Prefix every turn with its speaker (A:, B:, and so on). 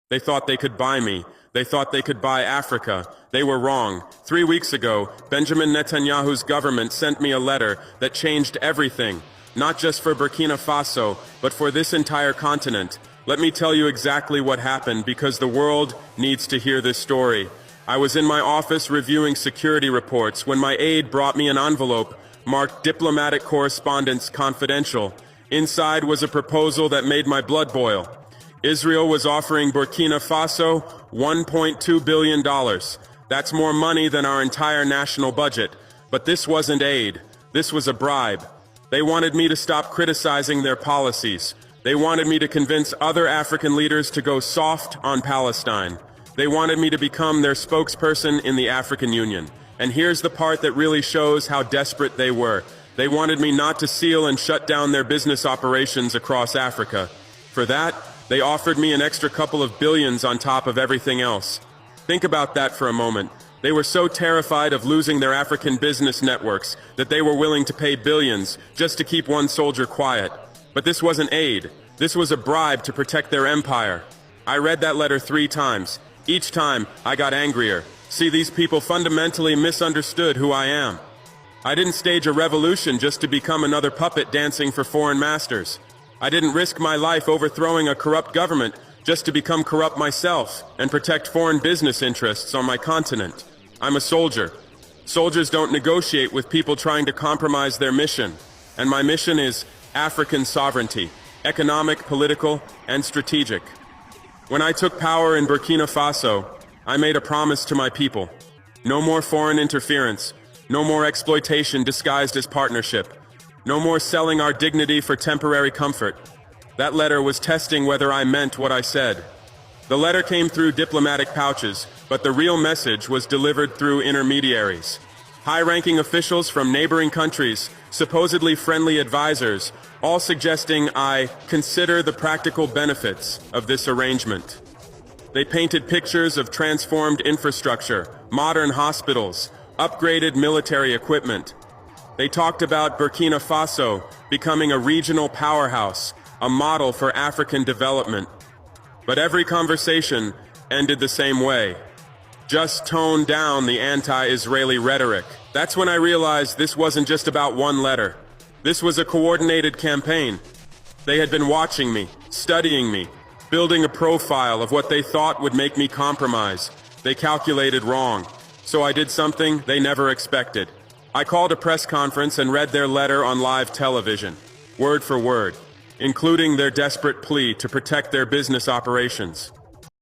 A: They thought they could buy me. They thought they could buy Africa. They were wrong. 3 weeks ago, Benjamin Netanyahu's government sent me a letter that changed everything, not just for Burkina Faso, but for this entire continent. Let me tell you exactly what happened, because the world needs to hear this story. I was in my office reviewing security reports when my aide brought me an envelope marked Diplomatic Correspondence Confidential. Inside was a proposal that made my blood boil. Israel was offering Burkina Faso $1.2 billion. That's more money than our entire national budget. But this wasn't aid. This was a bribe. They wanted me to stop criticizing their policies. They wanted me to convince other African leaders to go soft on Palestine. They wanted me to become their spokesperson in the African Union. And here's the part that really shows how desperate they were. They wanted me not to seal and shut down their business operations across Africa. For that, they offered me an extra couple of billions on top of everything else. Think about that for a moment. They were so terrified of losing their African business networks that they were willing to pay billions just to keep one soldier quiet. But this wasn't aid. This was a bribe to protect their empire. I read that letter 3 times. Each time, I got angrier. See, these people fundamentally misunderstood who I am. I didn't stage a revolution just to become another puppet dancing for foreign masters. I didn't risk my life overthrowing a corrupt government just to become corrupt myself and protect foreign business interests on my continent. I'm a soldier. Soldiers don't negotiate with people trying to compromise their mission. And my mission is African sovereignty, economic, political, and strategic. When I took power in Burkina Faso, I made a promise to my people. No more foreign interference. No more exploitation disguised as partnership. No more selling our dignity for temporary comfort. That letter was testing whether I meant what I said. The letter came through diplomatic pouches, but the real message was delivered through intermediaries. High-ranking officials from neighboring countries, supposedly friendly advisors, all suggesting I consider the practical benefits of this arrangement. They painted pictures of transformed infrastructure, modern hospitals, upgraded military equipment. They talked about Burkina Faso becoming a regional powerhouse, a model for African development. But every conversation ended the same way. Just tone down the anti-Israeli rhetoric. That's when I realized this wasn't just about one letter. This was a coordinated campaign. They had been watching me, studying me, building a profile of what they thought would make me compromise. They calculated wrong. So I did something they never expected. I called a press conference and read their letter on live television, word for word, including their desperate plea to protect their business operations.